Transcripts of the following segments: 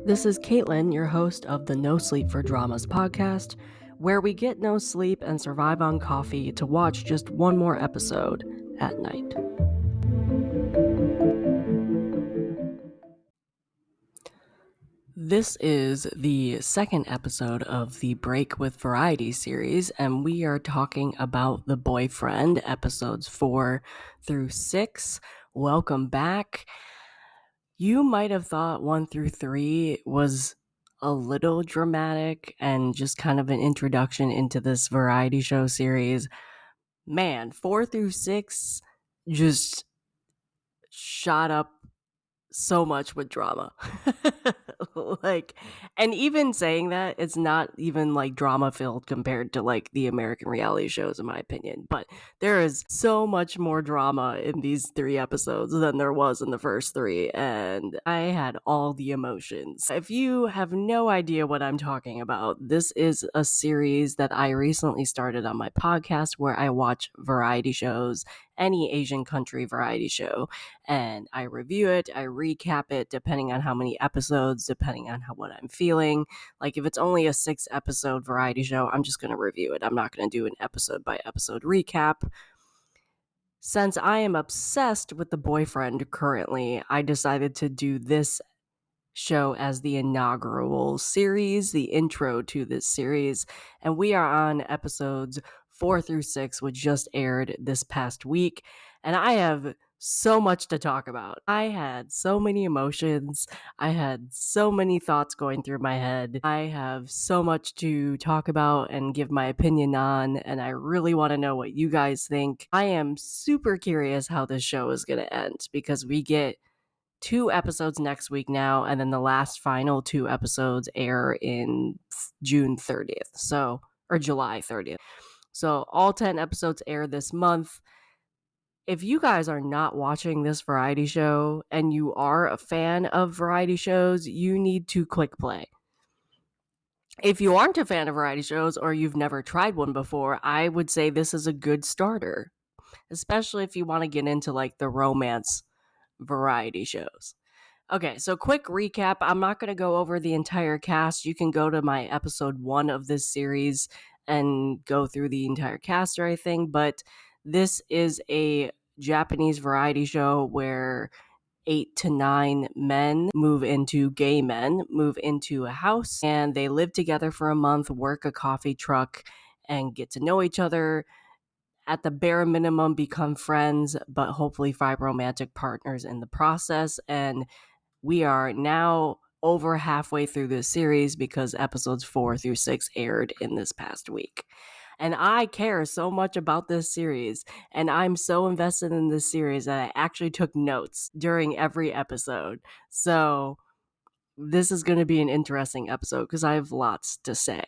This is Caitlin, your host of the No Sleep for Dramas podcast, where we get no sleep and survive on coffee to watch just one more episode at night. This is the second episode of the Break with Variety series, and we are talking about The Boyfriend, episodes 4 through 6. Welcome back. You might have thought 1 through 3 was a little dramatic and just kind of an introduction into this variety show series. Man, 4 through 6 just shot up so much with drama. And even saying that, it's not even like drama filled compared to like the American reality shows, in my opinion. But there is so much more drama in these 3 episodes than there was in the first 3, and I had all the emotions. If you have no idea what I'm talking about, this is a series that I recently started on my podcast where I watch variety shows, any Asian country variety show, and I review it, I recap it depending on how many episodes, depending on what I'm feeling. Like if it's only a 6-episode variety show, I'm just going to review it. I'm not going to do an episode by episode recap. Since I am obsessed with The Boyfriend currently, I decided to do this show as the inaugural series, the intro to this series, and we are on episodes 4 through 6, which just aired this past week, and I have so much to talk about. I had so many emotions. I had so many thoughts going through my head. I have so much to talk about and give my opinion on, and I really want to know what you guys think. I am super curious how this show is going to end because we get 2 episodes next week now, and then the last final 2 episodes air in June 30th, or July 30th. So all 10 episodes air this month. If you guys are not watching this variety show and you are a fan of variety shows, you need to click play. If you aren't a fan of variety shows or you've never tried one before, I would say this is a good starter, especially if you want to get into like the romance variety shows. Okay, so quick recap. I'm not going to go over the entire cast. You can go to my episode 1 of this series and go through the entire cast or anything, but this is a Japanese variety show where 8 to 9 gay men move into a house, and they live together for a month, work a coffee truck, and get to know each other. At the bare minimum, become friends, but hopefully find romantic partners in the process. And we are now over halfway through this series because episodes 4 through 6 aired in this past week. And I care so much about this series, and I'm so invested in this series that I actually took notes during every episode. So this is going to be an interesting episode because I have lots to say.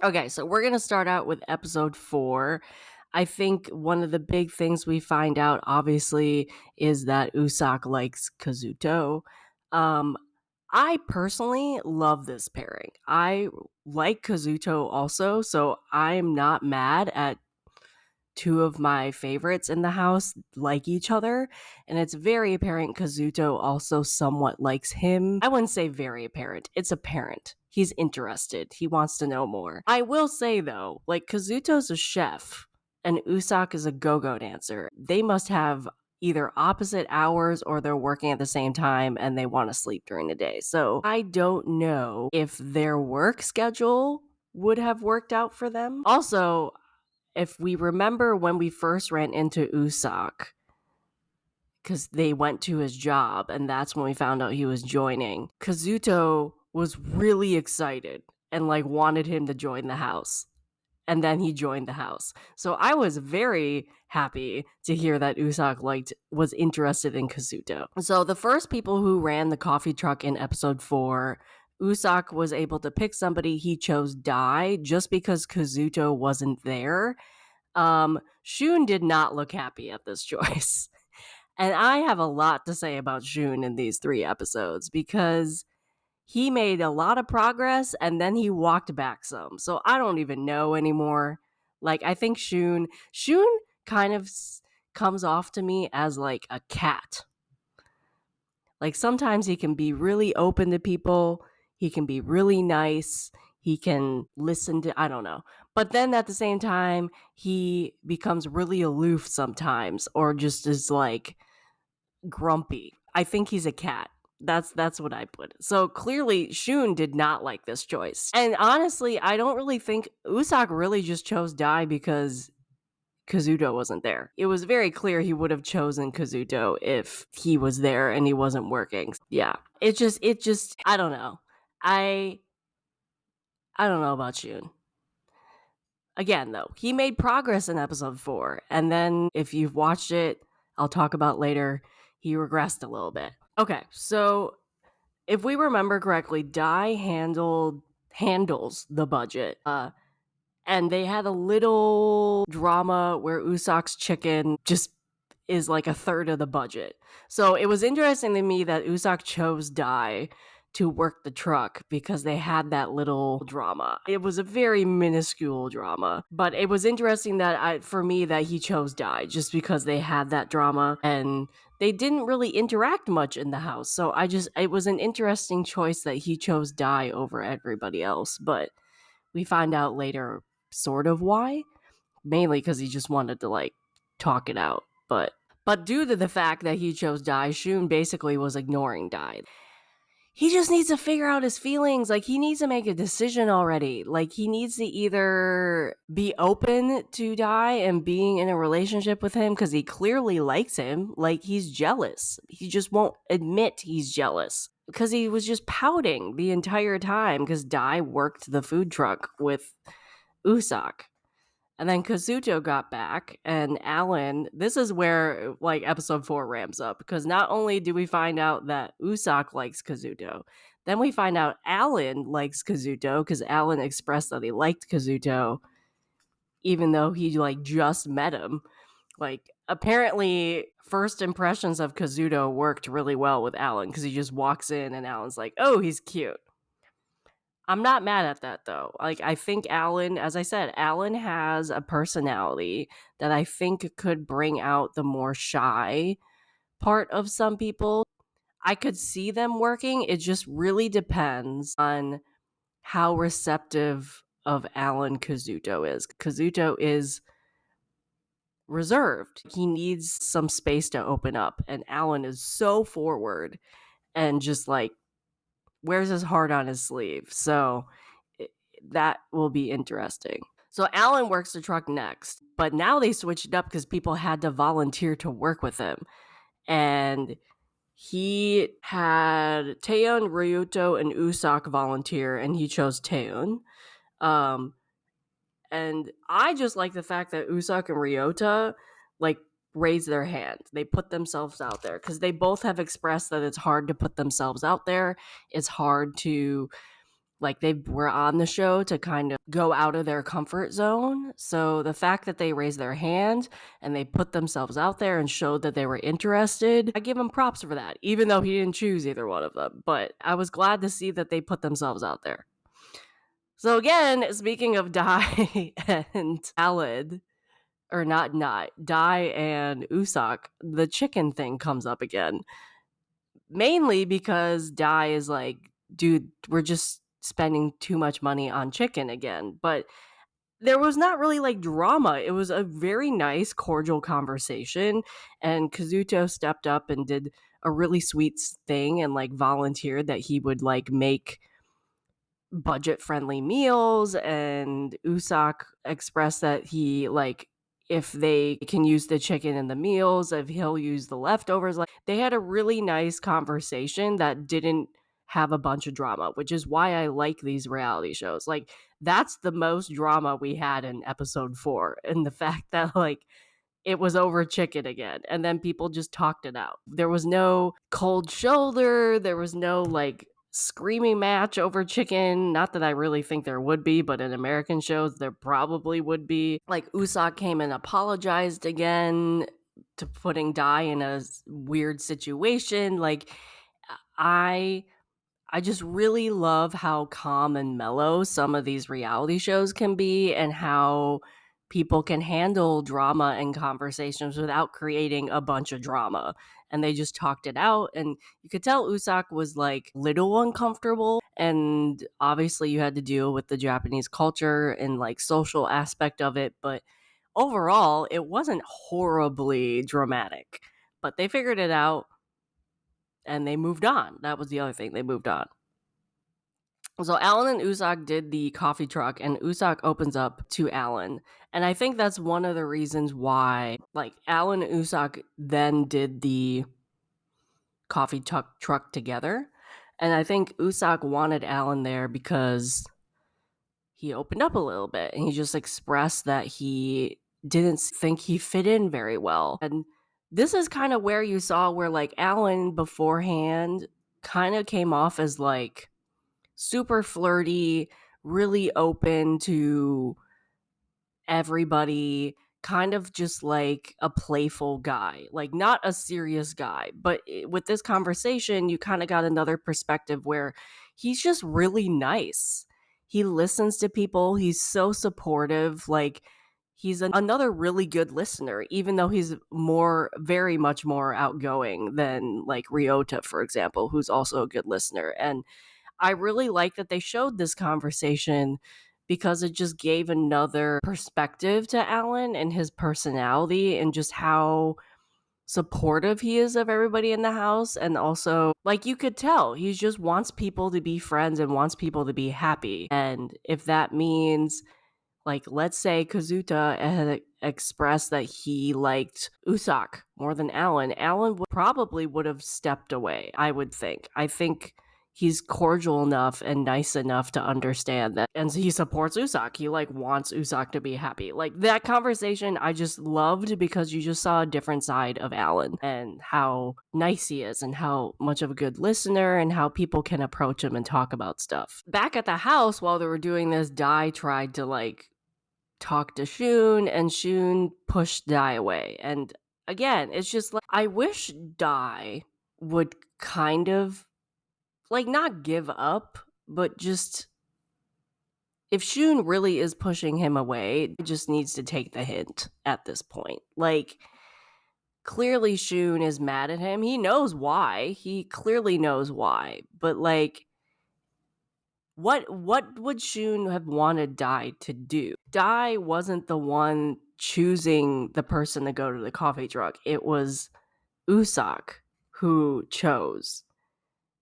Okay, so we're going to start out with episode 4. I think one of the big things we find out, obviously, is that Usak likes Kazuto. I personally love this pairing. I like Kazuto also, so I'm not mad at 2 of my favorites in the house like each other, and it's very apparent Kazuto also somewhat likes him. I wouldn't say very apparent. It's apparent. He's interested. He wants to know more. I will say, though, like, Kazuto's a chef, and Usak is a go-go dancer. They must have either opposite hours or they're working at the same time and they want to sleep during the day. So I don't know if their work schedule would have worked out for them. Also, if we remember when we first ran into Usak, because they went to his job and that's when we found out he was joining, Kazuto was really excited and like wanted him to join the house. And then he joined the house. So I was very happy to hear that Usak was interested in Kazuto. So the first people who ran the coffee truck in episode 4, Usak was able to pick somebody. He chose Dai just because Kazuto wasn't there. Shun did not look happy at this choice. And I have a lot to say about Shun in these 3 episodes because he made a lot of progress and then he walked back some. So I don't even know anymore. Like, I think Shun kind of comes off to me as like a cat. Like sometimes he can be really open to people, he can be really nice, he can listen to, I don't know. But then at the same time, he becomes really aloof sometimes or just is like grumpy. I think he's a cat. That's what I put. So clearly Shun did not like this choice. And honestly, I don't really think Usopp really just chose Dai because Kazuto wasn't there. It was very clear he would have chosen Kazuto if he was there and he wasn't working. Yeah. It just I don't know. I don't know about Shun. Again, though, he made progress in episode 4, and then if you've watched it, I'll talk about later, he regressed a little bit. Okay, so if we remember correctly, Dai handles the budget. And they had a little drama where Usopp's chicken just is like a third of the budget. So it was interesting to me that Usopp chose Dai to work the truck because they had that little drama. It was a very minuscule drama, but it was interesting that for me that he chose Dai just because they had that drama and they didn't really interact much in the house. So it was an interesting choice that he chose Dai over everybody else, but we find out later sort of why, mainly because he just wanted to like talk it out. But due to the fact that he chose Dai, Shun basically was ignoring Dai. He just needs to figure out his feelings. Like, he needs to make a decision already. Like, he needs to either be open to Dai and being in a relationship with him because he clearly likes him. Like, he's jealous. He just won't admit he's jealous because he was just pouting the entire time because Dai worked the food truck with Usopp. And then Kazuto got back, and Alan, this is where like episode 4 ramps up, because not only do we find out that Usopp likes Kazuto, then we find out Alan likes Kazuto because Alan expressed that he liked Kazuto, even though he like just met him. Like, apparently first impressions of Kazuto worked really well with Alan because he just walks in and Alan's like, oh, he's cute. I'm not mad at that though. Like, I think Alan, as I said, Alan has a personality that I think could bring out the more shy part of some people. I could see them working. It just really depends on how receptive of Alan Kazuto is. Kazuto is reserved. He needs some space to open up, and Alan is so forward and just like wears his heart on his sleeve. So that will be interesting. So Alan works the truck next, but now they switched it up because people had to volunteer to work with him. And he had Taeyeon, Ryuto, and Usopp volunteer, and he chose Taeyeon. And I just like the fact that Usopp and Ryota like raise their hand. They put themselves out there because they both have expressed that it's hard to put themselves out there. It's hard to like they were on the show to kind of go out of their comfort zone. So the fact that they raised their hand and they put themselves out there and showed that they were interested, I give them props for that, even though he didn't choose either one of them. But I was glad to see that they put themselves out there. So again, speaking of Dai and Alan, or not Dai and Usopp, the chicken thing comes up again. Mainly because Dai is like, dude, we're just spending too much money on chicken again. But there was not really like drama. It was a very nice, cordial conversation. And Kazuto stepped up and did a really sweet thing and like volunteered that he would like make budget friendly meals. And Usopp expressed that he like, if they can use the chicken in the meals, if he'll use the leftovers. Like, they had a really nice conversation that didn't have a bunch of drama, which is why I like these reality shows. Like, that's the most drama we had in episode 4, and the fact that like it was over chicken again, and then people just talked it out. There was no cold shoulder, there was no like screaming match over chicken. Not that I really think there would be, but in American shows there probably would be. Like, Usopp came and apologized again to putting Dai in a weird situation. Like, I just really love how calm and mellow some of these reality shows can be, and how people can handle drama and conversations without creating a bunch of drama. And they just talked it out. And you could tell Usak was like little uncomfortable. And obviously you had to deal with the Japanese culture and like social aspect of it. But overall, it wasn't horribly dramatic. But they figured it out and they moved on. That was the other thing. They moved on. So Alan and Usak did the coffee truck, and Usak opens up to Alan. And I think that's one of the reasons why, like, Alan and Usak then did the coffee truck together. And I think Usak wanted Alan there because he opened up a little bit and he just expressed that he didn't think he fit in very well. And this is kind of where you saw where, like, Alan beforehand kind of came off as, like, super flirty, really open to everybody, kind of just like a playful guy, like not a serious guy. But with this conversation, you kind of got another perspective where he's just really nice. He listens to people, he's so supportive, like he's another really good listener, even though he's very much more outgoing than like Ryota, for example, who's also a good listener. And I really like that they showed this conversation because it just gave another perspective to Alan and his personality and just how supportive he is of everybody in the house. And also, like, you could tell he just wants people to be friends and wants people to be happy. And if that means, like, let's say Kazuta had expressed that he liked Usak more than Alan, Alan would have stepped away, I would think. I think he's cordial enough and nice enough to understand that, and he supports Usak. He like wants Usak to be happy. Like, that conversation I just loved because you just saw a different side of Alan and how nice he is and how much of a good listener and how people can approach him and talk about stuff. Back at the house while they were doing this, Dai tried to like talk to Shun, and Shun pushed Dai away. And again, it's just like, I wish Dai would kind of like not give up, but just, if Shun really is pushing him away, it just needs to take the hint at this point. Like, clearly Shun is mad at him. He knows why. He clearly knows why. But like, what would Shun have wanted Dai to do? Dai wasn't the one choosing the person to go to the coffee truck. It was Usak who chose.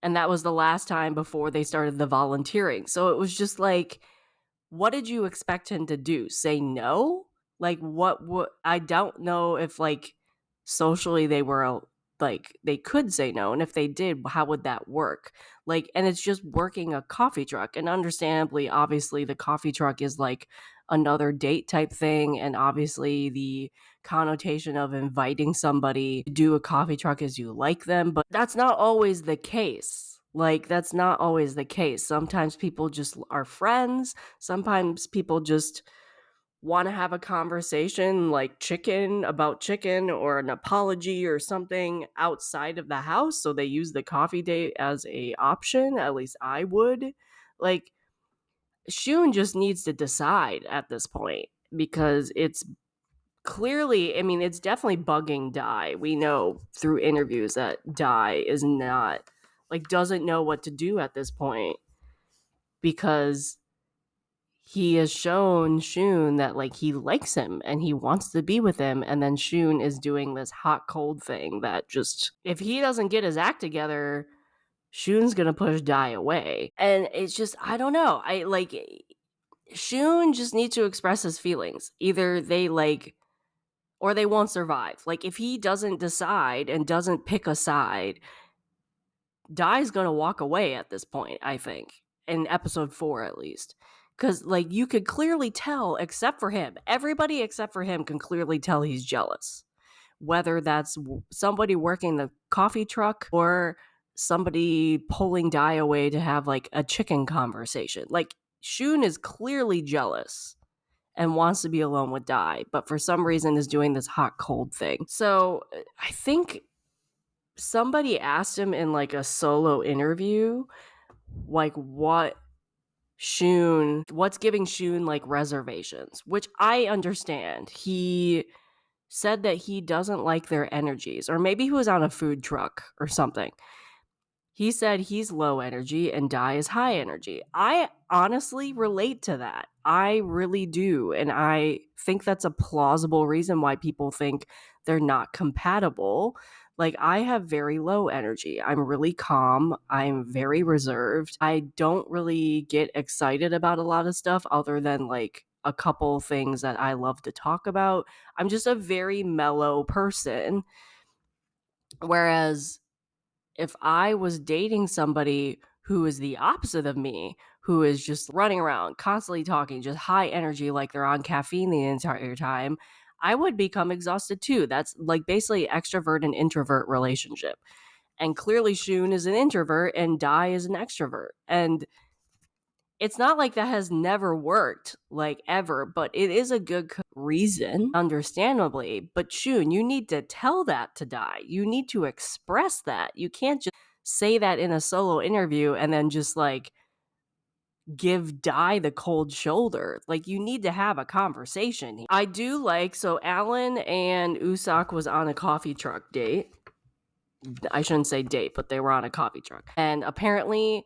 And that was the last time before they started the volunteering. So it was just like, what did you expect him to do? Say no? Like, what I don't know if like socially they were like they could say no, and if they did, how would that work? Like, and it's just working a coffee truck, and understandably, obviously the coffee truck is like another date type thing, and obviously the connotation of inviting somebody to do a coffee truck is you like them, but that's not always the case. Like, that's not always the case. Sometimes people just are friends. Sometimes people just want to have a conversation like about chicken or an apology or something outside of the house, so they use the coffee date as a option. At least I would. Like, Shun just needs to decide at this point, because it's clearly, I mean, it's definitely bugging Dai. We know through interviews that Dai is not, like, doesn't know what to do at this point, because he has shown Shun that like he likes him and he wants to be with him, and then Shun is doing this hot cold thing that just, if he doesn't get his act together, Shun's gonna push Dai away. And it's just, I don't know, I like, Shun just needs to express his feelings. Either they like, or they won't survive. Like, if he doesn't decide and doesn't pick a side, Dai's gonna walk away at this point, I think, in episode 4 at least. Because, like, you could clearly tell, except for him, everybody except for him can clearly tell he's jealous. Whether that's somebody working the coffee truck or somebody pulling Dai away to have, like, a chicken conversation. Like, Shun is clearly jealous and wants to be alone with Dai, but for some reason is doing this hot cold thing. So I think somebody asked him in like a solo interview, like, what what's giving Shun like reservations, which I understand. He said that he doesn't like their energies, or maybe he was on a food truck or something. He said he's low energy and Dai is high energy. I honestly relate to that. I really do. And I think that's a plausible reason why people think they're not compatible. Like, I have very low energy. I'm really calm. I'm very reserved. I don't really get excited about a lot of stuff other than like a couple things that I love to talk about. I'm just a very mellow person. Whereas if I was dating somebody who is the opposite of me, who is just running around, constantly talking, just high energy, like they're on caffeine the entire time, I would become exhausted too. That's like basically extrovert and introvert relationship. And clearly Shun is an introvert and Dai is an extrovert. And it's not like that has never worked, like ever, but it is a good reason, understandably. But Shun, you need to tell that to Dai. You need to express that. You can't just say that in a solo interview and then just like give Dai the cold shoulder. Like, you need to have a conversation. I do like, so Alan and Usak was on a coffee truck date. I shouldn't say date, but they were on a coffee truck. And apparently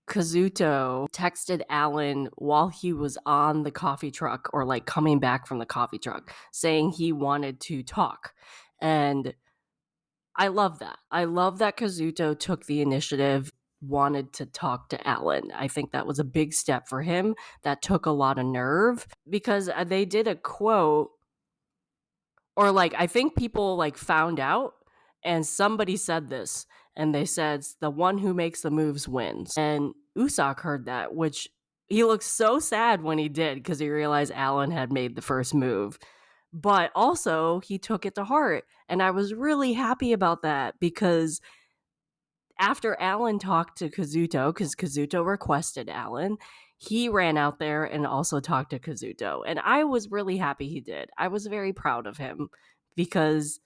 Kazuto texted Alan while he was on the coffee truck or like coming back from the coffee truck saying he wanted to talk. And I love that. I love that Kazuto took the initiative, wanted to talk to Alan. I think that was a big step for him. That took a lot of nerve because they did a quote, or like I think people like found out and somebody said this and they said the one who makes the moves wins. And Usak heard that, which he looked so sad when he did because he realized Alan had made the first move. But also he took it to heart. And I was really happy about that because after Alan talked to Kazuto, because Kazuto requested Alan, he ran out there and also talked to Kazuto. And I was really happy he did. I was very proud of him because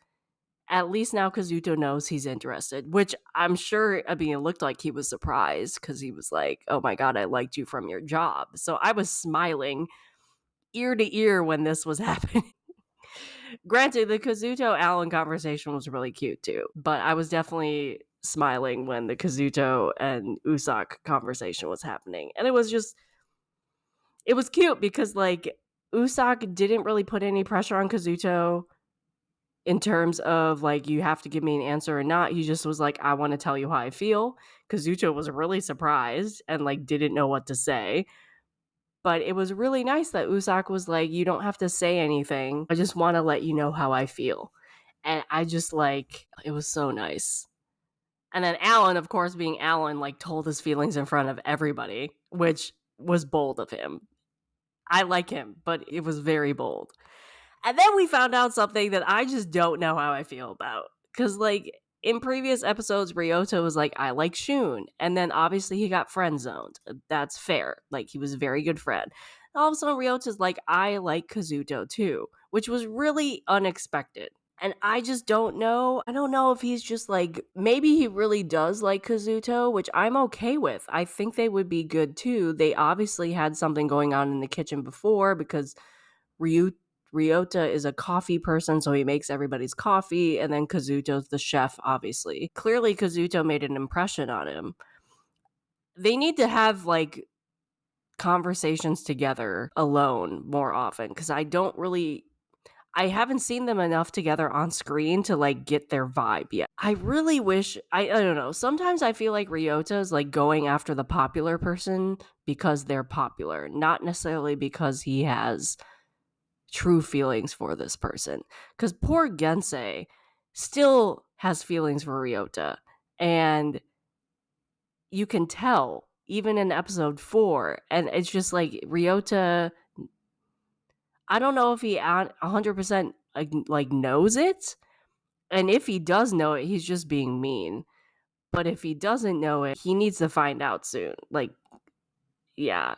at least now Kazuto knows he's interested, which I'm sure, I mean, it looked like he was surprised because he was like, oh my God, I liked you from your job. So I was smiling ear to ear when this was happening. Granted, the Kazuto Alan conversation was really cute too, but I was definitely smiling when the Kazuto and Usak conversation was happening. And it was cute because like Usak didn't really put any pressure on Kazuto in terms of like, you have to give me an answer or not. He just was like, I want to tell you how I feel. Kazuto was really surprised and like didn't know what to say. But it was really nice that Usak was like, you don't have to say anything. I just want to let you know how I feel. And I just like, it was so nice. And then Alan, of course, being Alan, like told his feelings in front of everybody, which was bold of him. I like him, but it was very bold. And then we found out something that I just don't know how I feel about. Because, like, in previous episodes, Ryota was like, I like Shun. And then obviously he got friend zoned. That's fair. Like, he was a very good friend. And all of a sudden, Ryota's like, I like Kazuto too, which was really unexpected. And I just don't know. I don't know if he's just like, maybe he really does like Kazuto, which I'm okay with. I think they would be good too. They obviously had something going on in the kitchen before because Ryota is a coffee person, so he makes everybody's coffee, and then Kazuto's the chef, obviously. Clearly, Kazuto made an impression on him. They need to have, like, conversations together alone more often, because I haven't seen them enough together on screen to, like, get their vibe yet. I really wish, I don't know, sometimes I feel like Ryota is, like, going after the popular person because they're popular, not necessarily because he has true feelings for this person. Because poor Gensei still has feelings for Ryota. And you can tell, even in episode 4. And it's just like Ryota, I don't know if he 100% like knows it. And if he does know it, he's just being mean. But if he doesn't know it, he needs to find out soon. Like, yeah.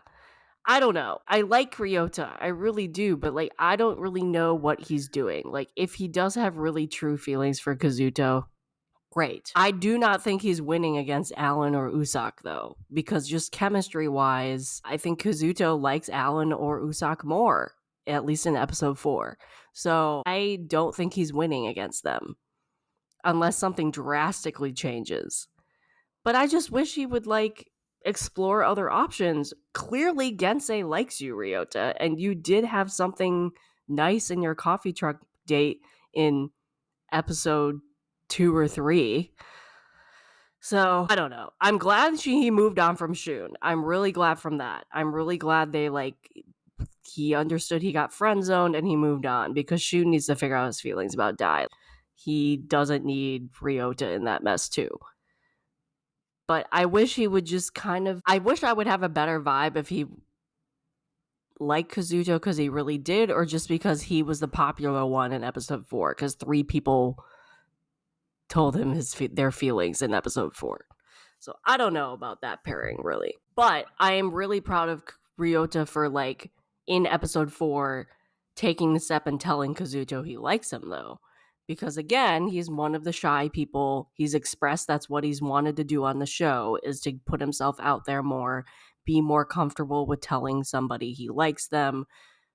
I don't know. I like Ryota. I really do. But, like, I don't really know what he's doing. Like, if he does have really true feelings for Kazuto, great. I do not think he's winning against Alan or Usopp, though, because just chemistry-wise, I think Kazuto likes Alan or Usopp more, at least in episode 4. So I don't think he's winning against them, unless something drastically changes. But I just wish he would, like, explore other options. Clearly, Gensei likes you, Ryota, and you did have something nice in your coffee truck date in episode 2 or 3. So, I don't know. I'm glad he moved on from Shun. I'm really glad from that. I'm really glad he understood he got friend zoned and he moved on, because Shun needs to figure out his feelings about Dai. He doesn't need Ryota in that mess too. But I wish he would just I wish I would have a better vibe if he liked Kazuto because he really did, or just because he was the popular one in episode 4, because 3 people told him their feelings in episode 4. So I don't know about that pairing, really. But I am really proud of Ryota for, like, in episode 4, taking the step and telling Kazuto he likes him, though. Because, again, he's one of the shy people. He's expressed that's what he's wanted to do on the show, is to put himself out there more, be more comfortable with telling somebody he likes them.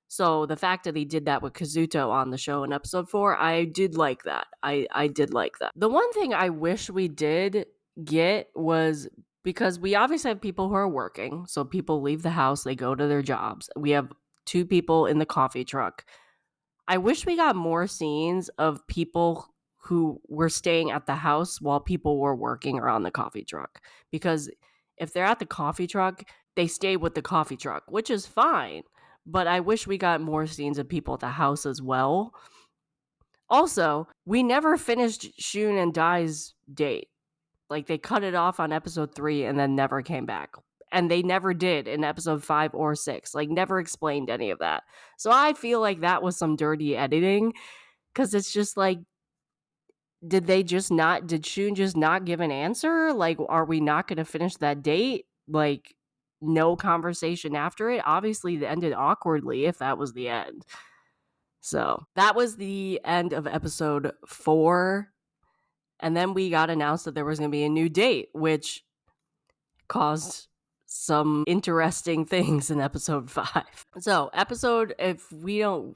So the fact that he did that with Kazuto on the show in episode 4, I did like that. I did like that. The one thing I wish we did get was, because we obviously have people who are working, so people leave the house, they go to their jobs. We have 2 people in the coffee truck. I wish we got more scenes of people who were staying at the house while people were working or on the coffee truck. Because if they're at the coffee truck, they stay with the coffee truck, which is fine. But I wish we got more scenes of people at the house as well. Also, we never finished Shun and Dai's date. Like, they cut it off on episode 3 and then never came back. And they never did in episode 5 or 6. Like, never explained any of that. So I feel like that was some dirty editing. Because it's just like, did Shun just not give an answer? Like, are we not going to finish that date? Like, no conversation after it? Obviously, it ended awkwardly if that was the end. So that was the end of episode 4. And then we got announced that there was going to be a new date, which caused some interesting things in episode 5. So if you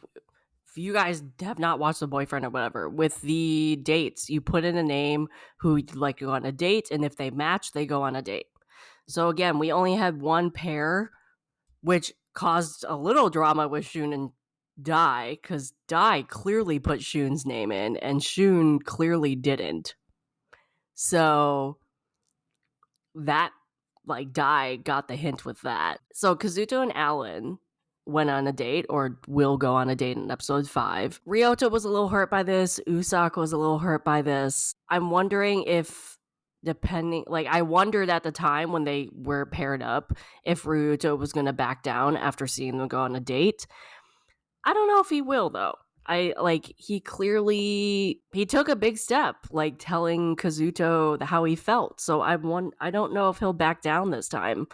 guys have not watched The Boyfriend or whatever, with the dates, you put in a name who you'd like to go on a date, and if they match, they go on a date. So again, we only had one pair, which caused a little drama with Shun and Dai, because Dai clearly put Shun's name in, and Shun clearly didn't. So that, like, Dai got the hint with that. So Kazuto and Alan went on a date, or will go on a date in episode 5. Ryota was a little hurt by this. Usopp was a little hurt by this. I'm wondering if, I wondered at the time when they were paired up, if Ryota was going to back down after seeing them go on a date. I don't know if he will, though. He took a big step, like, telling Kazuto how he felt. So I don't know if he'll back down this time.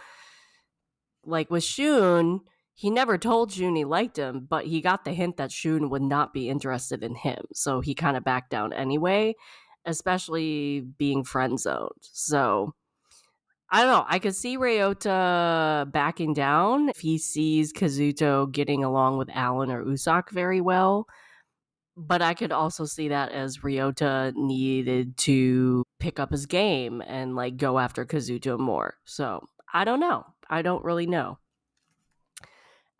Like, with Shun, he never told Shun he liked him, but he got the hint that Shun would not be interested in him. So he kind of backed down anyway, especially being friend-zoned. So I don't know. I could see Ryota backing down if he sees Kazuto getting along with Alan or Usopp very well. But I could also see that as Ryota needed to pick up his game and, like, go after Kazuto more. So I don't know. I don't really know.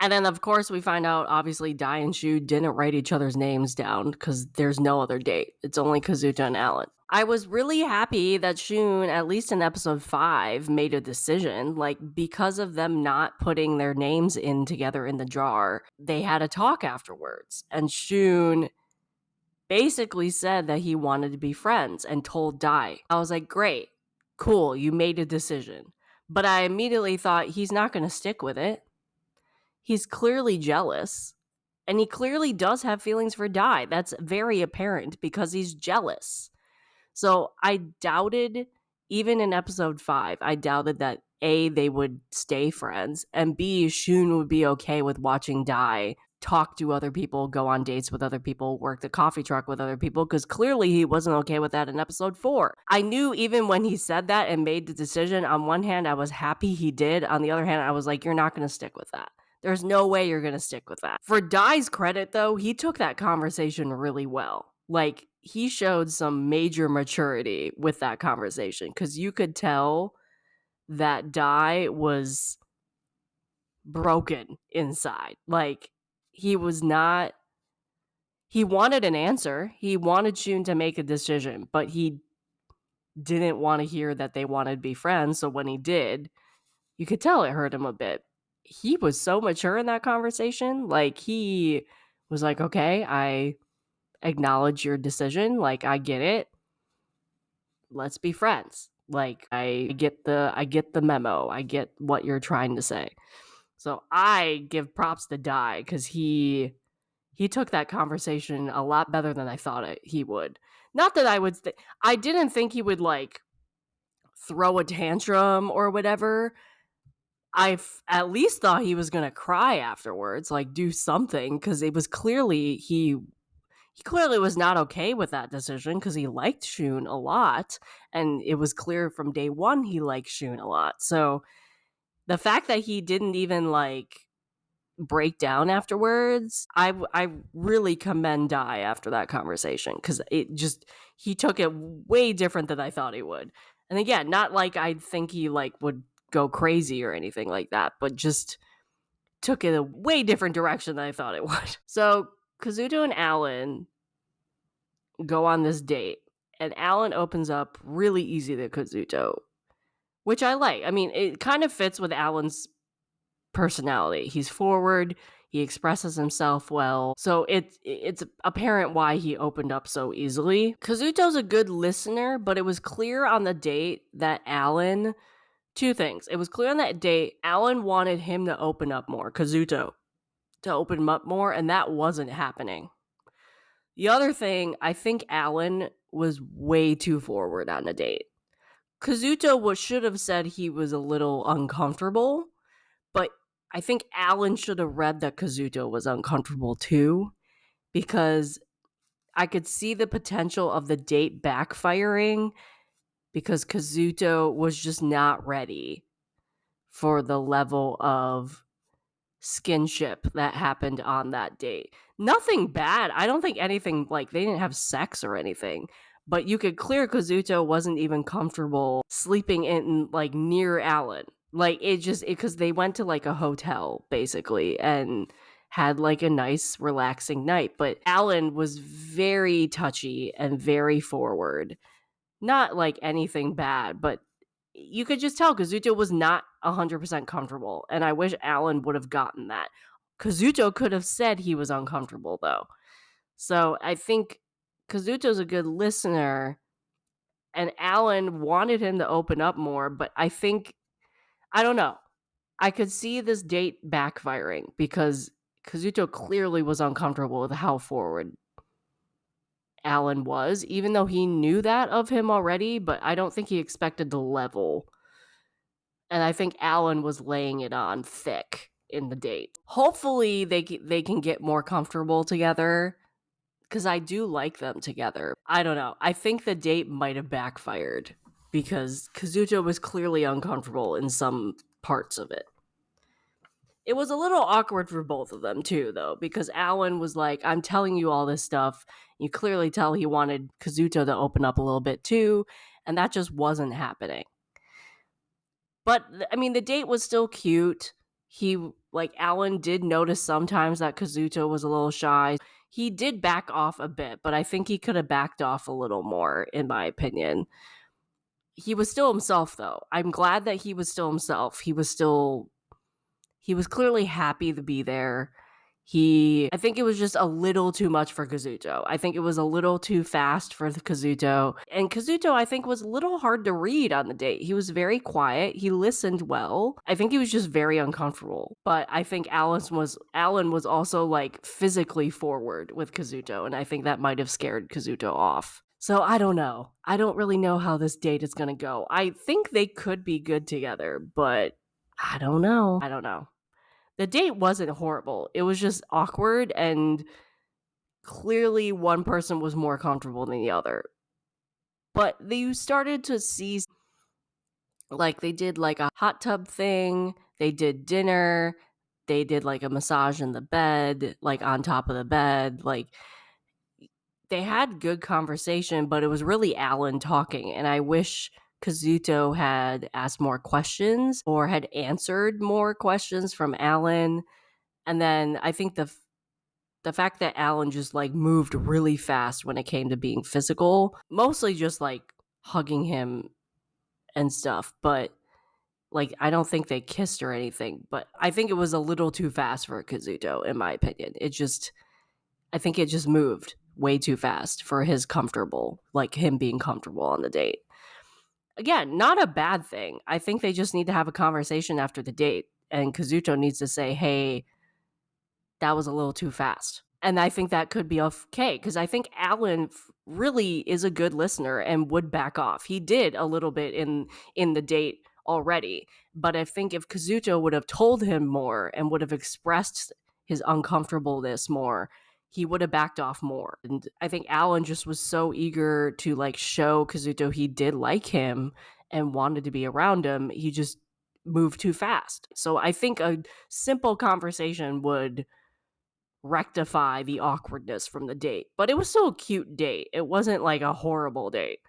And then, of course, we find out, obviously, Dai and Shu didn't write each other's names down because there's no other date. It's only Kazuto and Alan. I was really happy that Shun, at least in episode 5, made a decision. Like, because of them not putting their names in together in the jar, they had a talk afterwards. And Shun basically said that he wanted to be friends and told Dai. I was like, great, cool, you made a decision. But I immediately thought, he's not going to stick with it. He's clearly jealous. And he clearly does have feelings for Dai. That's very apparent because he's jealous. So I doubted, even in episode 5, I doubted that A, they would stay friends, and B, Shun would be okay with watching Dai talk to other people, go on dates with other people, work the coffee truck with other people, because clearly he wasn't okay with that in episode 4. I knew even when he said that and made the decision, on one hand, I was happy he did. On the other hand, I was like, you're not going to stick with that. There's no way you're going to stick with that. For Dai's credit, though, he took that conversation really well. Like, he showed some major maturity with that conversation, because you could tell that Dai was broken inside. Like, he wanted an answer. He wanted Shun to make a decision, but he didn't want to hear that they wanted to be friends. So when he did, you could tell it hurt him a bit. He was so mature in that conversation. Like, he was like, okay, I acknowledge your decision. Like, I get it. Let's be friends. Like, I get the memo. I get what you're trying to say. So I give props to Dai, because he took that conversation a lot better than I thought he would. Not that I didn't think he would like throw a tantrum or whatever. I at least thought he was gonna cry afterwards, like do something, because it was clearly he clearly was not okay with that decision, because he liked Shun a lot, and it was clear from day one he liked Shun a lot. So the fact that he didn't even like break down afterwards, I really commend Dai after that conversation, because he took it way different than I thought he would. And again, not like I think he like would go crazy or anything like that, but just took it a way different direction than I thought it would. So Kazuto and Alan go on this date, and Alan opens up really easy to Kazuto, which I like. I mean, it kind of fits with Alan's personality. He's forward, he expresses himself well, so it's apparent why he opened up so easily. Kazuto's a good listener, but it was clear on the date that Alan, two things. It was clear on that date Alan wanted him to open up more, Kazuto to open him up more, and that wasn't happening. The other thing, I think Alan was way too forward on a date. Kazuto should have said he was a little uncomfortable, but I think Alan should have read that Kazuto was uncomfortable too, because I could see the potential of the date backfiring, because Kazuto was just not ready for the level of skinship that happened on that date. Nothing bad. I don't think anything, like, they didn't have sex or anything, but you could clear Kazuto wasn't even comfortable sleeping in, like, near Alan. Like, because they went to, like, a hotel, basically, and had, like, a nice, relaxing night. But Alan was very touchy and very forward. Not, like, anything bad, but you could just tell Kazuto was not 100% comfortable, and I wish Alan would have gotten that. Kazuto could have said he was uncomfortable, though. So I think Kazuto's a good listener, and Alan wanted him to open up more, but I don't know. I could see this date backfiring, because Kazuto clearly was uncomfortable with how forward Alan was, even though he knew that of him already, but I don't think he expected the level. And I think Alan was laying it on thick in the date. Hopefully they can get more comfortable together, because I do like them together. I don't know. I think the date might have backfired, because Kazuto was clearly uncomfortable in some parts of it. It was a little awkward for both of them too, though, because Alan was like, I'm telling you all this stuff. You clearly tell he wanted Kazuto to open up a little bit too, and that just wasn't happening. But, I mean, the date was still cute. Alan did notice sometimes that Kazuto was a little shy. He did back off a bit, but I think he could have backed off a little more, in my opinion. He was still himself, though. I'm glad that he was still himself. He was clearly happy to be there. I think it was just a little too much for Kazuto. I think it was a little too fast for Kazuto. And Kazuto, I think, was a little hard to read on the date. He was very quiet. He listened well. I think he was just very uncomfortable. But I think Alan was also, like, physically forward with Kazuto, and I think that might have scared Kazuto off. So I don't know. I don't really know how this date is going to go. I think they could be good together, but I don't know. The date wasn't horrible. It was just awkward, and clearly one person was more comfortable than the other. But you started to see, like, they did like a hot tub thing, they did dinner, they did like a massage in the bed, like on top of the bed. Like, they had good conversation, but it was really Alan talking. And I wish Kazuto had asked more questions or had answered more questions from Alan. And then I think the fact that Alan just like moved really fast when it came to being physical, mostly just like hugging him and stuff, but like I don't think they kissed or anything, but I think it was a little too fast for Kazuto, in my opinion. I think it just moved way too fast for him being comfortable on the date. Again, not a bad thing. I think they just need to have a conversation after the date, and Kazuto needs to say, hey, that was a little too fast. And I think that could be okay, because I think Alan really is a good listener and would back off. He did a little bit in the date already, but I think if Kazuto would have told him more and would have expressed his uncomfortableness more, he would have backed off more. And I think Alan just was so eager to like show Kazuto he did like him and wanted to be around him. He just moved too fast. So I think a simple conversation would rectify the awkwardness from the date. But it was still a cute date. It wasn't like a horrible date.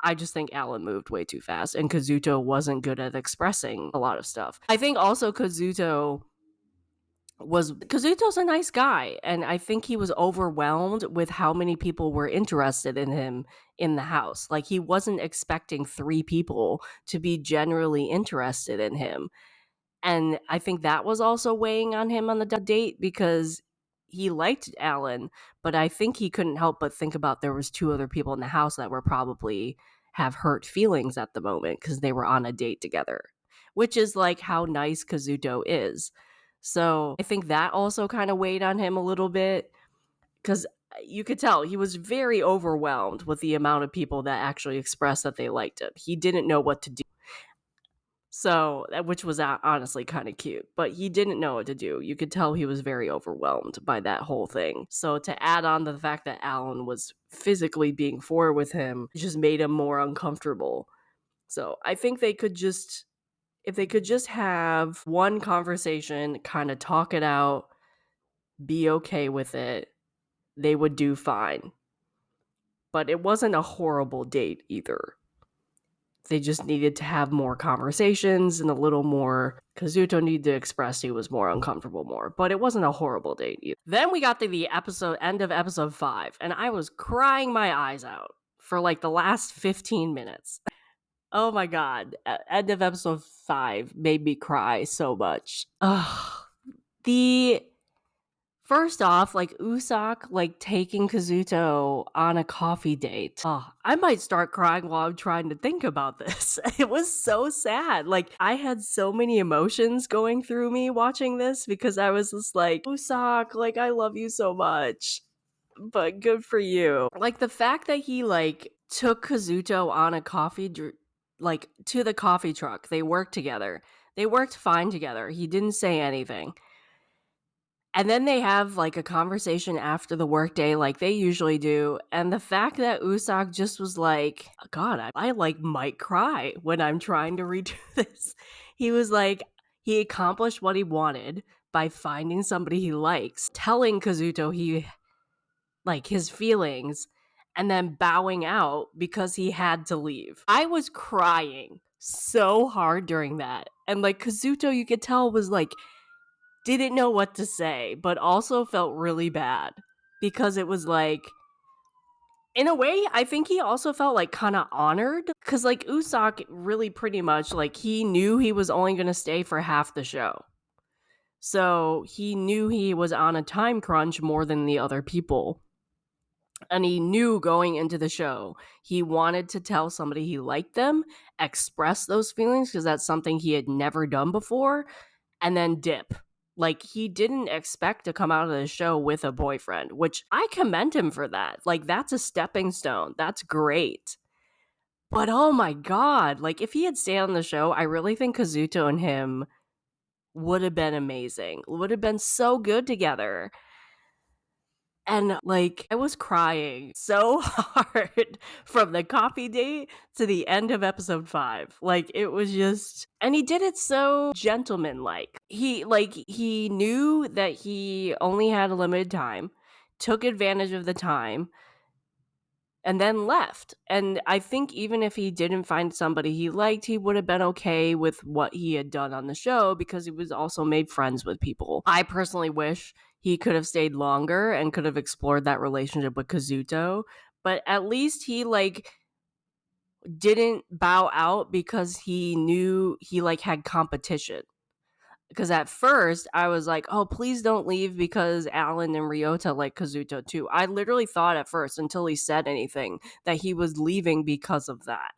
I just think Alan moved way too fast, and Kazuto wasn't good at expressing a lot of stuff. I think also Kazuto's a nice guy, and I think he was overwhelmed with how many people were interested in him in the house. Like, he wasn't expecting 3 people to be generally interested in him. And I think that was also weighing on him on the date, because he liked Alan, but I think he couldn't help but think about there was 2 other people in the house that were probably have hurt feelings at the moment because they were on a date together, which is like how nice Kazuto is. So I think that also kind of weighed on him a little bit, because you could tell he was very overwhelmed with the amount of people that actually expressed that they liked him. He didn't know what to do. So, which was honestly kind of cute, but he didn't know what to do. You could tell he was very overwhelmed by that whole thing. So to add on to the fact that Alan was physically being forward with him, it just made him more uncomfortable. So I think if they could just have one conversation, kind of talk it out, be okay with it, they would do fine. But it wasn't a horrible date either. They just needed to have more conversations and a little more. Kazuto needed to express he was more uncomfortable more, but it wasn't a horrible date either. Then we got to the end of episode 5, and I was crying my eyes out for like the last 15 minutes. Oh my god, end of episode 5 made me cry so much. First off, like, Usopp, like, taking Kazuto on a coffee date. I might start crying while I'm trying to think about this. It was so sad. Like, I had so many emotions going through me watching this, because I was just like, Usopp, like, I love you so much, but good for you. Like, the fact that he, like, took Kazuto on a like, to the coffee truck. They worked together. They worked fine together. He didn't say anything. And then they have like a conversation after the workday, like they usually do. And the fact that Usopp just was like, God, I like might cry when I'm trying to redo this. He was like, he accomplished what he wanted by finding somebody he likes, telling Kazuto his feelings, and then bowing out because he had to leave. I was crying so hard during that. And like Kazuto, you could tell, was like, didn't know what to say, but also felt really bad, because it was like, in a way, I think he also felt like kind of honored, because like Usopp really pretty much, like, he knew he was only going to stay for half the show. So he knew he was on a time crunch more than the other people. And he knew going into the show, he wanted to tell somebody he liked them, express those feelings, because that's something he had never done before, and then dip. Like, he didn't expect to come out of the show with a boyfriend, which I commend him for that. Like, that's a stepping stone. That's great. But oh my god, like, if he had stayed on the show, I really think Kazuto and him would have been amazing. Would have been so good together. And like I was crying so hard from the coffee date to the end of episode 5. Like it was just, and he did it so gentleman-like. He knew that he only had a limited time, took advantage of the time, and then left. And I think even if he didn't find somebody he liked, he would have been okay with what he had done on the show because he was also made friends with people. I personally wish he could have stayed longer and could have explored that relationship with Kazuto, but at least he like didn't bow out because he knew he like had competition. Because at first I was like, oh, please don't leave because Alan and Ryota like Kazuto too. I literally thought at first, until he said anything, that he was leaving because of that.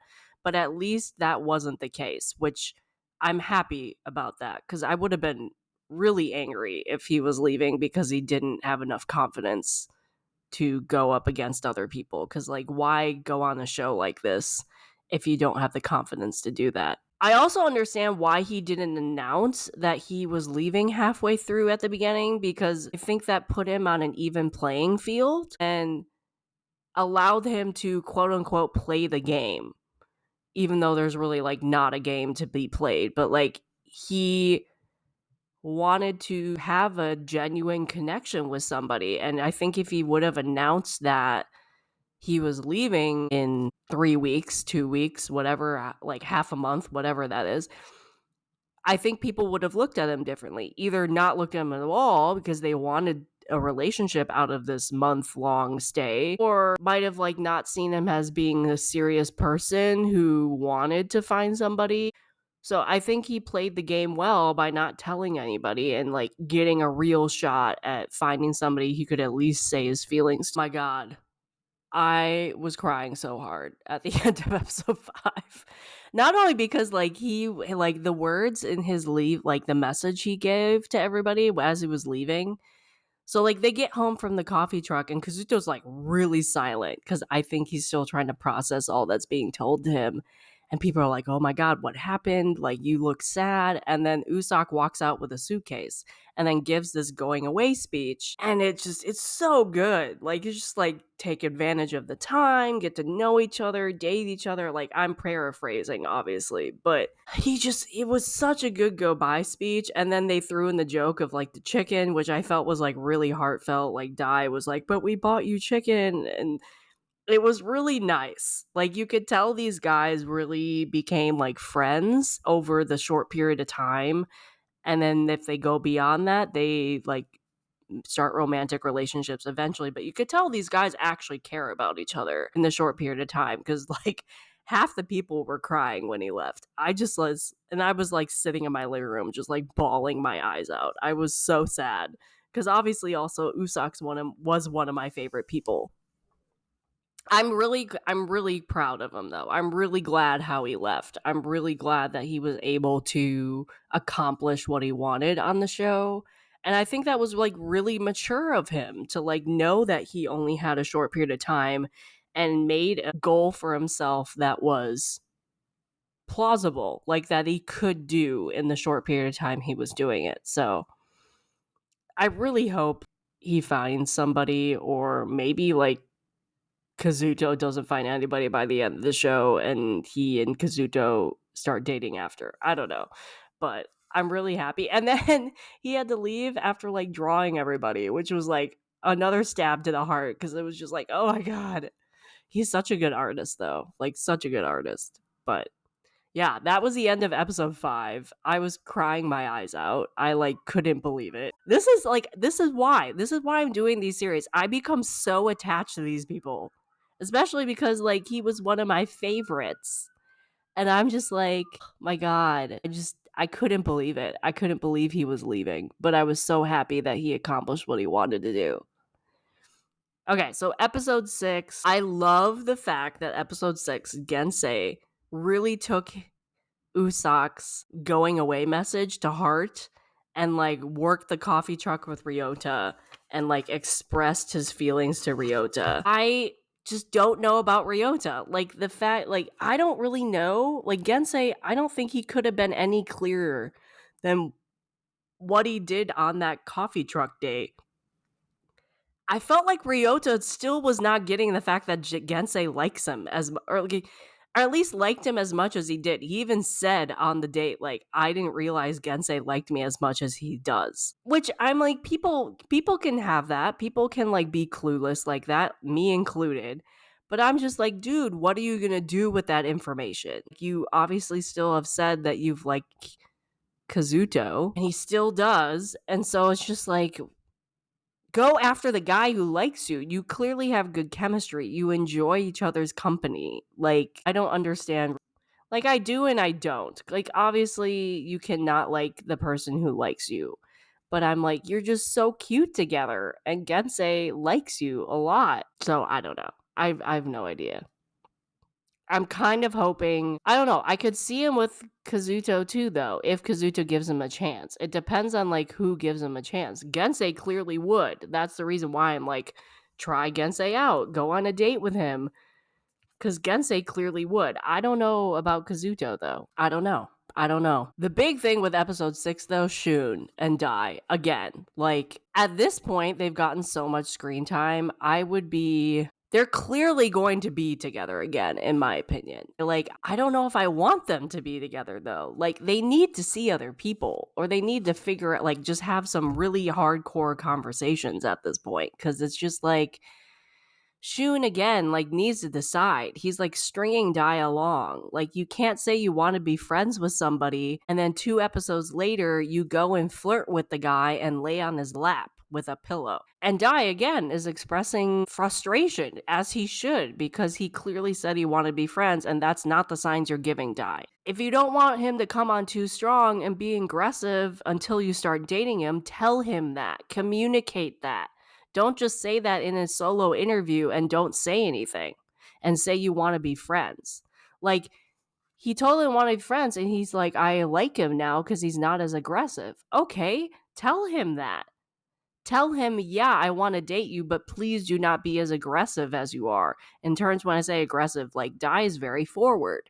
But at least that wasn't the case, which I'm happy about that because I would have been really angry if he was leaving because he didn't have enough confidence to go up against other people. Because, like, why go on a show like this if you don't have the confidence to do that? I also understand why he didn't announce that he was leaving halfway through at the beginning, because I think that put him on an even playing field and allowed him to quote unquote play the game, even though there's really like not a game to be played. But like he wanted to have a genuine connection with somebody. And I think if he would have announced that he was leaving in 3 weeks, 2 weeks, whatever, like half a month, whatever that is, I think people would have looked at him differently. Either not looked at him at all because they wanted a relationship out of this month-long stay, or might have like not seen him as being a serious person who wanted to find somebody. So I think he played the game well by not telling anybody and like getting a real shot at finding somebody he could at least say his feelings. My God, I was crying so hard at the end of episode 5. Not only because like he like the words in his leave, like the message he gave to everybody as he was leaving. So like they get home from the coffee truck and Kazuto's like really silent because I think he's still trying to process all that's being told to him. And people are like, oh my God, what happened? Like, you look sad. And then Usopp walks out with a suitcase and then gives this going away speech. And it's so good. Like, it's just like, take advantage of the time, get to know each other, date each other. Like, I'm paraphrasing, obviously. But it was such a good goodbye speech. And then they threw in the joke of like the chicken, which I felt was like really heartfelt. Like, Dai was like, but we bought you chicken. And it was really nice. Like, you could tell these guys really became like friends over the short period of time. And then if they go beyond that, they like start romantic relationships eventually. But you could tell these guys actually care about each other in the short period of time because like half the people were crying when he left. I was like sitting in my living room just like bawling my eyes out. I was so sad because obviously also Usopp's was one of my favorite people. I'm really proud of him though. I'm really glad how he left. I'm really glad that he was able to accomplish what he wanted on the show. And I think that was like really mature of him to like know that he only had a short period of time and made a goal for himself that was plausible, like that he could do in the short period of time he was doing it. So I really hope he finds somebody, or maybe like Kazuto doesn't find anybody by the end of the show and he and Kazuto start dating after. I don't know. But I'm really happy. And then he had to leave after like drawing everybody, which was like another stab to the heart because it was just like, oh my God. He's such a good artist though. Like such a good artist. But yeah, that was the end of episode 5. I was crying my eyes out. I like couldn't believe it. This is why I'm doing these series. I become so attached to these people, especially because like he was one of my favorites. And I'm just like, my God, I couldn't believe it. I couldn't believe he was leaving, but I was so happy that he accomplished what he wanted to do. Okay, so episode 6, I love the fact that episode 6, Gensei, really took Usopp's going away message to heart and like worked the coffee truck with Ryota and like expressed his feelings to Ryota. I just don't know about Ryota. Like the fact, like I don't really know. Like Gensei, I don't think he could have been any clearer than what he did on that coffee truck date, I felt like Ryota still was not getting the fact that Gensei likes him or at least liked him as much as he did. He even said on the date, like, I didn't realize Gensei liked me as much as he does. Which I'm like, people can have that. People can like be clueless like that, me included. But I'm just like, dude, what are you gonna do with that information? You obviously still have said that you've liked Kazuto, and he still does. And so it's just like, go after the guy who likes you. You clearly have good chemistry. You enjoy each other's company. Like, I don't understand. Like, I do and I don't. Like, obviously, you cannot like the person who likes you. But I'm like, you're just so cute together. And Gensei likes you a lot. So, I don't know. I've no idea. I'm kind of hoping, I don't know, I could see him with Kazuto too, though, if Kazuto gives him a chance. It depends on, like, who gives him a chance. Gensei clearly would. That's the reason why I'm like, try Gensei out. Go on a date with him. Because Gensei clearly would. I don't know about Kazuto, though. I don't know. The big thing with episode 6, though, Shun and Dai, again, like, at this point, they've gotten so much screen time. They're clearly going to be together again, in my opinion. Like, I don't know if I want them to be together, though. Like, they need to see other people, or they need to figure out, like, just have some really hardcore conversations at this point. Because it's just like, Shun again, like, needs to decide. He's like stringing Dai along. Like, you can't say you want to be friends with somebody, and then 2 episodes later, you go and flirt with the guy and lay on his lap with a pillow. And Dai again is expressing frustration, as he should, because he clearly said he wanted to be friends, and that's not the signs you're giving Dai. If you don't want him to come on too strong and be aggressive until you start dating him, tell him that. Communicate that. Don't just say that in a solo interview and don't say anything and say you want to be friends. Like, he totally wanted to be friends, and he's like, I like him now because he's not as aggressive. Okay, tell him that. Tell him, yeah, I want to date you, but please do not be as aggressive as you are. In terms, when I say aggressive, like, Dai is very forward.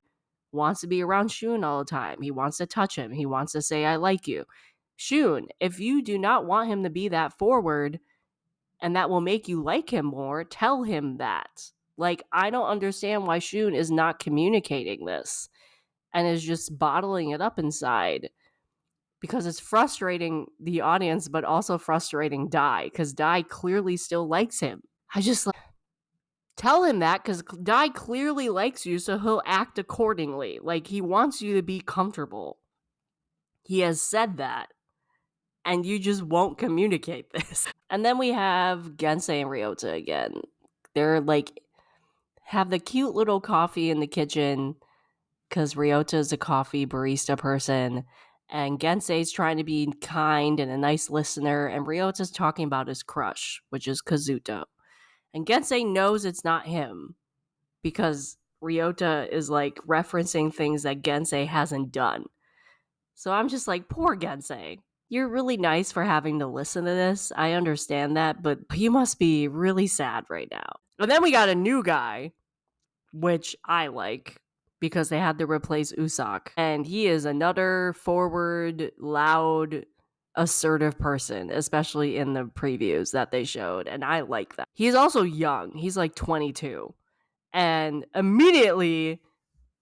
Wants to be around Shun all the time. He wants to touch him. He wants to say, I like you. Shun, if you do not want him to be that forward, and that will make you like him more, tell him that. Like, I don't understand why Shun is not communicating this and is just bottling it up inside, because it's frustrating the audience, but also frustrating Dai, because Dai clearly still likes him. I just like, tell him that, because Dai clearly likes you, so he'll act accordingly. Like, he wants you to be comfortable. He has said that. And you just won't communicate this. And then we have Gensei and Ryota again. They're like, have the cute little coffee in the kitchen, because Ryota is a coffee barista person, and Gensei's trying to be kind and a nice listener, and Ryota's talking about his crush, which is Kazuto. And Gensei knows it's not him, because Ryota is like referencing things that Gensei hasn't done. So I'm just like, poor Gensei. You're really nice for having to listen to this. I understand that, but you must be really sad right now. And then we got a new guy, which I like, because they had to replace Usopp. And he is another forward, loud, assertive person, especially in the previews that they showed. And I like that. He's also young. He's like 22. And immediately,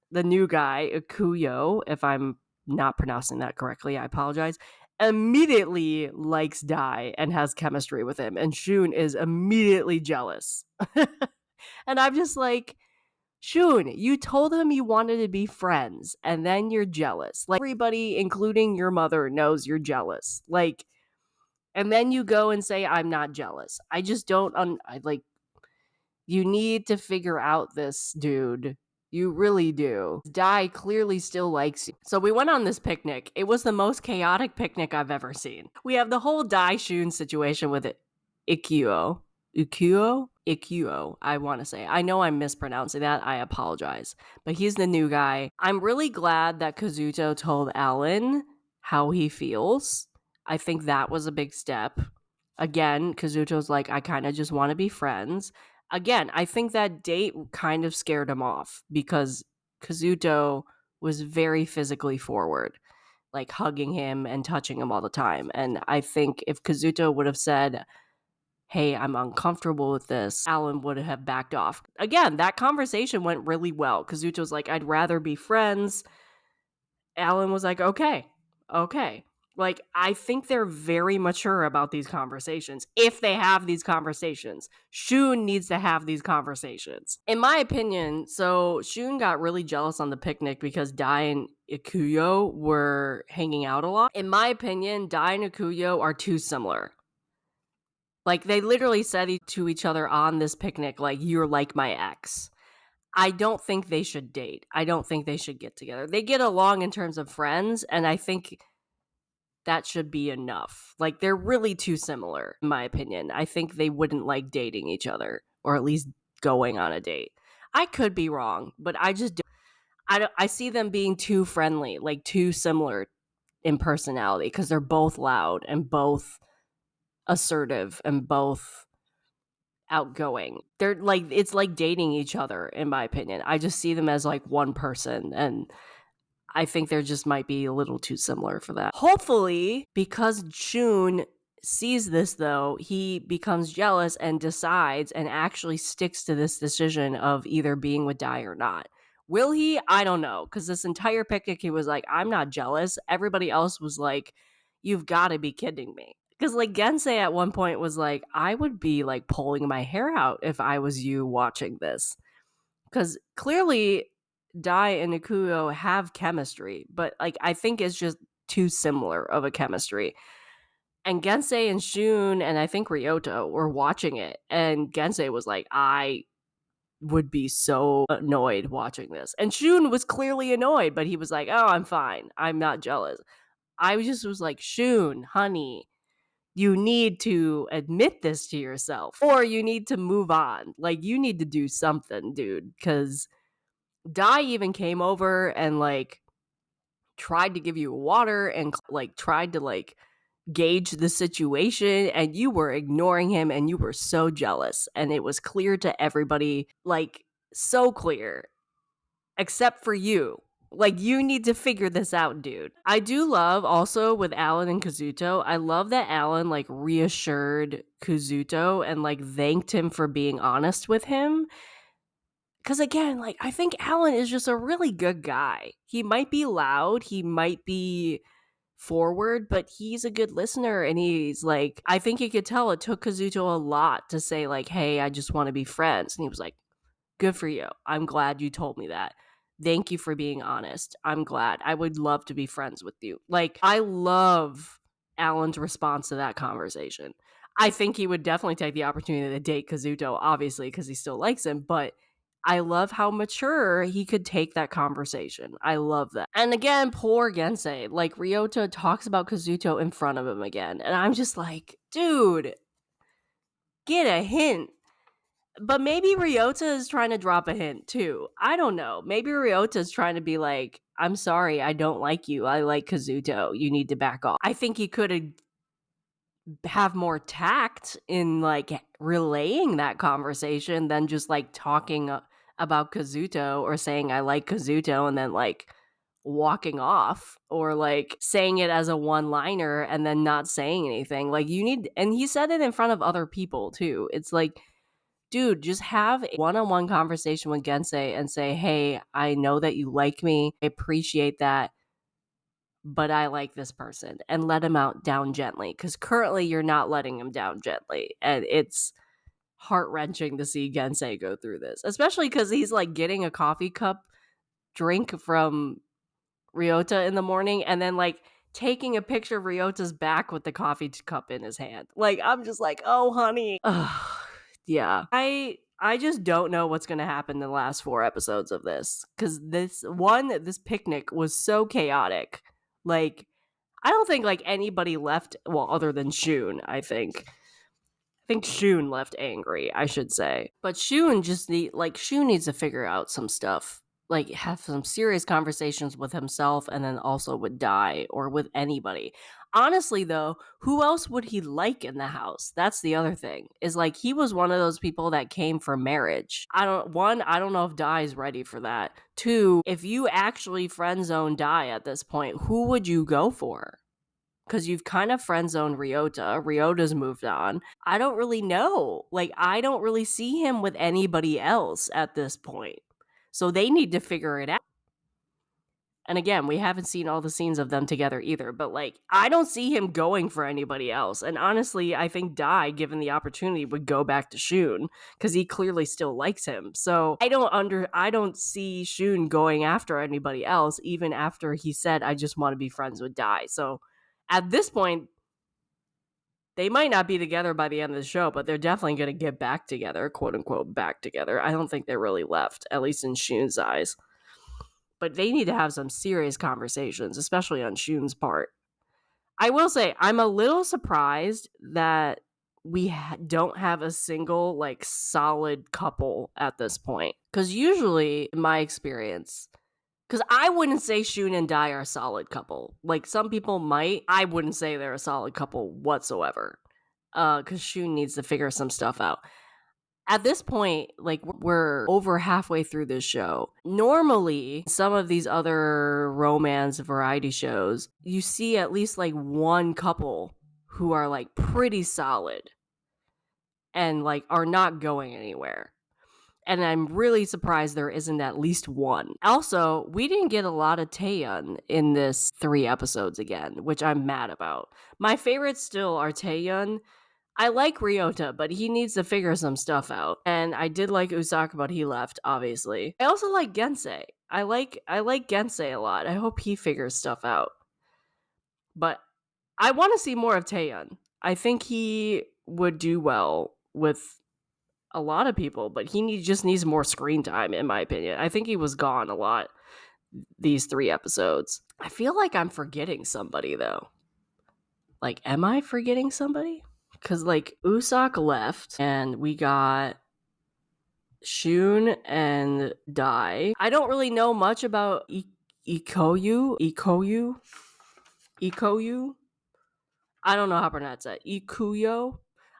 the new guy, Akuyo, if I'm not pronouncing that correctly, I apologize, immediately likes Dai and has chemistry with him. And Shun is immediately jealous. And I'm just like, Shun, you told him you wanted to be friends, and then you're jealous. Like, everybody, including your mother, knows you're jealous. Like, and then you go and say, I'm not jealous. I just don't, you need to figure out this, dude. You really do. Dai clearly still likes you. So we went on this picnic. It was the most chaotic picnic I've ever seen. We have the whole Dai Shun situation with it. Ikuo, I want to say. I know I'm mispronouncing that. I apologize. But he's the new guy. I'm really glad that Kazuto told Alan how he feels. I think that was a big step. Again, Kazuto's like, I kind of just want to be friends. Again, I think that date kind of scared him off, because Kazuto was very physically forward. like hugging him and touching him all the time. And I think if Kazuto would have said, hey, I'm uncomfortable with this, Alan would have backed off. Again, that conversation went really well. Kazuto's like, I'd rather be friends. Alan was like, okay. Like, I think they're very mature about these conversations. If they have these conversations, Shun needs to have these conversations. In my opinion, so Shun got really jealous on the picnic because Dai and Ikuyo were hanging out a lot. In my opinion, Dai and Ikuyo are too similar. Like, they literally said to each other on this picnic, like, you're like my ex. I don't think they should date. I don't think they should get together. They get along in terms of friends, and I think that should be enough. Like, they're really too similar, in my opinion. I think they wouldn't like dating each other, or at least going on a date. I could be wrong, but I just I see them being too friendly, like too similar in personality, because they're both loud and both assertive and both outgoing. They're like, it's like dating each other, in my opinion. I just see them as like one person, and I think there just might be a little too similar for that. Hopefully, because Shun sees this, though, he becomes jealous and decides and actually sticks to this decision of either being with Dai or not. Will he? I don't know. Because this entire picnic, he was like, I'm not jealous. Everybody else was like, you've got to be kidding me. Because like Gensei at one point was like, I would be like pulling my hair out if I was you watching this. Because clearly Dai and Ikuyo have chemistry, but like I think it's just too similar of a chemistry. And Gensei and Shun and I think Ryota were watching it, and Gensei was like, I would be so annoyed watching this. And Shun was clearly annoyed, but he was like, oh, I'm fine. I'm not jealous. I just was like, Shun, honey, you need to admit this to yourself, or you need to move on. Like, you need to do something, dude, because Dai even came over and like tried to give you water and like tried to like gauge the situation, and you were ignoring him and you were so jealous, and it was clear to everybody, like so clear, except for you. Like, you need to figure this out, dude. I do love also with Alan and Kazuto, I love that Alan like reassured Kazuto and like thanked him for being honest with him. Because again, like, I think Alan is just a really good guy. He might be loud, he might be forward, but he's a good listener. And he's like, I think you could tell it took Kazuto a lot to say, like, hey, I just want to be friends. And he was like, good for you. I'm glad you told me that. Thank you for being honest. I'm glad. I would love to be friends with you. Like, I love Alan's response to that conversation. I think he would definitely take the opportunity to date Kazuto, obviously, because he still likes him, but I love how mature he could take that conversation. I love that. And again, poor Gensei. Like, Ryota talks about Kazuto in front of him again. And I'm just like, dude, get a hint. But maybe Ryota is trying to drop a hint too. I don't know. Maybe Ryota is trying to be like, I'm sorry, I don't like you. I like Kazuto. You need to back off. I think he could have more tact in like relaying that conversation than just like talking about Kazuto or saying I like Kazuto and then like walking off, or like saying it as a one-liner and then not saying anything. Like, you need, and he said it in front of other people too. It's like, dude, just have a one-on-one conversation with Gensei and say, hey, I know that you like me. I appreciate that, but I like this person, and let him out down gently, because currently you're not letting him down gently, and it's heart-wrenching to see Gensei go through this, especially because he's like getting a coffee cup drink from Ryota in the morning and then like taking a picture of Ryota's back with the coffee cup in his hand. Like, I'm just like, oh honey. Ugh, yeah. I just don't know what's going to happen in the last 4 episodes of this, cuz this picnic was so chaotic. Like, I don't think like anybody left, well, other than Shun, I think Shun left angry, I should say. But Shun needs to figure out some stuff. like have some serious conversations with himself and then also with Dai or with anybody. Honestly though, who else would he like in the house? That's the other thing. Is like he was one of those people that came for marriage. I don't know if Dai's ready for that. Two, if you actually friend zone Dai at this point, who would you go for? Because you've kind of friend zoned Ryota. Ryota's moved on. I don't really know. Like, I don't really see him with anybody else at this point. So they need to figure it out. And again, we haven't seen all the scenes of them together either, but like, I don't see him going for anybody else. And honestly, I think Dai, given the opportunity, would go back to Shun because he clearly still likes him. So I don't see Shun going after anybody else, even after he said, I just want to be friends with Dai. So at this point, they might not be together by the end of the show, but they're definitely going to get back together, quote unquote, back together. I don't think they're really left, at least in Shun's eyes. But they need to have some serious conversations, especially on Shun's part. I will say, I'm a little surprised that we don't have a single, like, solid couple at this point. Because usually, in my experience, because I wouldn't say Shun and Dai are a solid couple. Like, some people might. I wouldn't say they're a solid couple whatsoever. Because Shun needs to figure some stuff out. At this point, like, we're over halfway through this show. Normally, some of these other romance variety shows, you see at least, like, one couple who are, like, pretty solid and, like, are not going anywhere. And I'm really surprised there isn't at least one. Also, we didn't get a lot of Taeyeon in this 3 episodes again, which I'm mad about. My favorites still are Taeyeon. I like Ryota, but he needs to figure some stuff out. And I did like Usaka, but he left, obviously. I also like Gensei. I like Gensei a lot. I hope he figures stuff out. But I want to see more of Taeyeon. I think he would do well with a lot of people, but he just needs more screen time, in my opinion. I think he was gone a lot these 3 episodes. I feel like I'm forgetting somebody, though. Like, am I forgetting somebody? Because, like, Usopp left, and we got Shun and Dai. I don't really know much about Ikoyu. I don't know how to pronounce that. Ikuyo.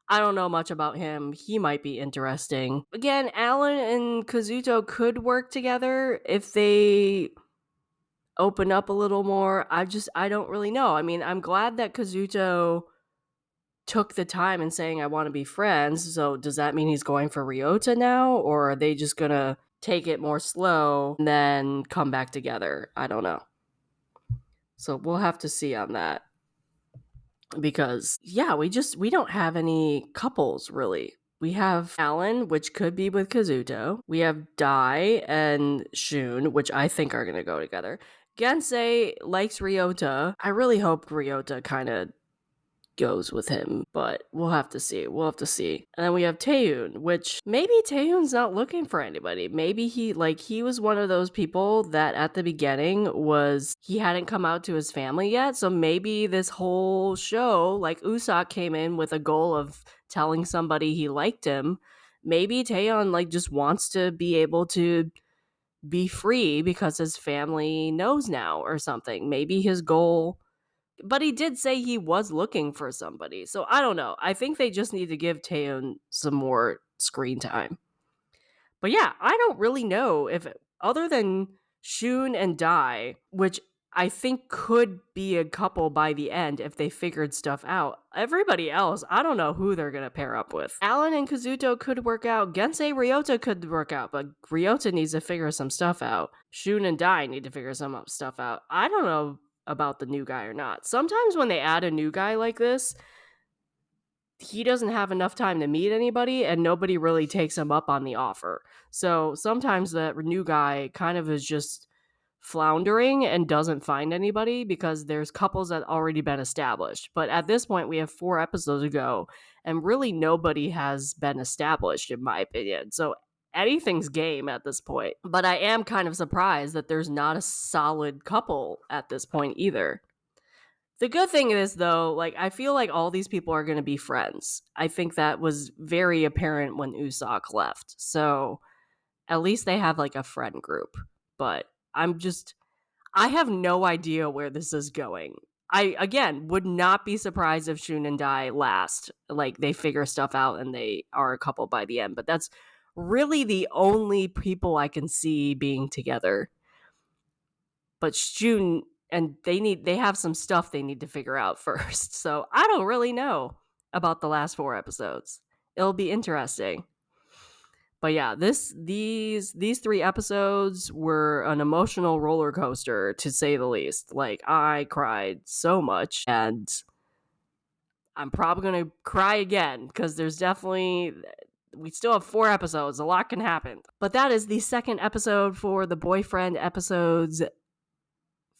I don't know much about him. He might be interesting. Again, Alan and Kazuto could work together if they open up a little more. I don't really know. I mean, I'm glad that Kazuto took the time and saying I want to be friends. So does that mean he's going for Ryota now, or are they just gonna take it more slow and then come back together? I don't know. So we'll have to see on that. Because yeah, we don't have any couples really. We have Alan, which could be with Kazuto. We have Dai and Shun, which I think are gonna go together. Gensei likes Ryota. I really hope Ryota kind of goes with him, but we'll have to see. And then we have Taehoon, which maybe Taehoon's not looking for anybody. Maybe he was one of those people that at the beginning he hadn't come out to his family yet. So maybe this whole show, like Usopp came in with a goal of telling somebody he liked him. Maybe Taehoon like just wants to be able to be free because his family knows now or something. Maybe his goal. But he did say he was looking for somebody. So I don't know. I think they just need to give Taeyeon some more screen time. But yeah, I don't really know if, other than Shun and Dai, which I think could be a couple by the end if they figured stuff out. Everybody else, I don't know who they're going to pair up with. Alan and Kazuto could work out. Gensei Ryota could work out, but Ryota needs to figure some stuff out. Shun and Dai need to figure some stuff out. I don't know about the new guy or not. Sometimes when they add a new guy like this, he doesn't have enough time to meet anybody and nobody really takes him up on the offer. So sometimes the new guy kind of is just floundering and doesn't find anybody because there's couples that already been established. But at this point, we have 4 episodes to go and really nobody has been established, in my opinion. So anything's game at this point. But I am kind of surprised that there's not a solid couple at this point either. The good thing is, though, like, I feel like all these people are going to be friends. I think that was very apparent when Usopp left. So at least they have like a friend group. but I have no idea where this is going. I, again, would not be surprised if Shun and Dai last. Like, they figure stuff out and they are a couple by the end. But that's really the only people I can see being together. But Shun, and they have some stuff they need to figure out first. So I don't really know about the last 4 episodes. It'll be interesting. But yeah, these 3 episodes were an emotional roller coaster, to say the least. Like, I cried so much, and I'm probably gonna cry again, because we still have 4 episodes. A lot can happen. But that is the second episode for the boyfriend episodes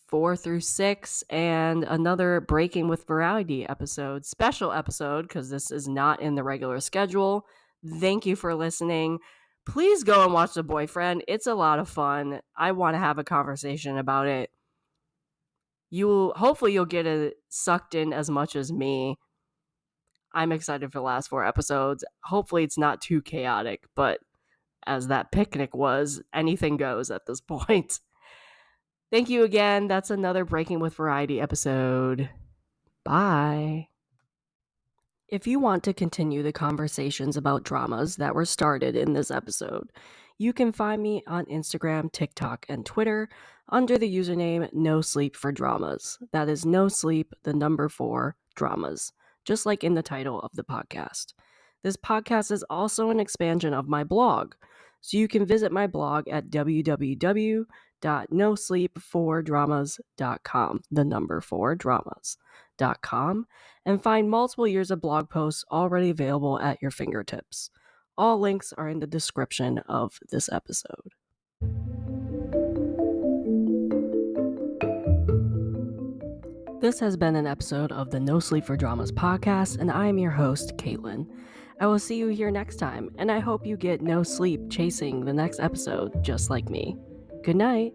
4 through 6, and another Breaking with Variety episode, special episode, because this is not in the regular schedule. Thank you for listening. Please go and watch The Boyfriend. It's a lot of fun. I want to have a conversation about it. Hopefully you'll get sucked in as much as me. I'm excited for the last 4 episodes. Hopefully it's not too chaotic, but as that picnic was, anything goes at this point. Thank you again. That's another Breaking with Variety episode. Bye. If you want to continue the conversations about dramas that were started in this episode, you can find me on Instagram, TikTok, and Twitter under the username No Sleep for Dramas. That is No Sleep, the number 4, Dramas, just like in the title of the podcast. This podcast is also an expansion of my blog, so you can visit my blog at www.nosleep4dramas.com, the number 4 dramas.com, and find multiple years of blog posts already available at your fingertips. All links are in the description of this episode. This has been an episode of the No Sleep for Dramas podcast, and I am your host, Caitlin. I will see you here next time, and I hope you get no sleep chasing the next episode just like me. Good night.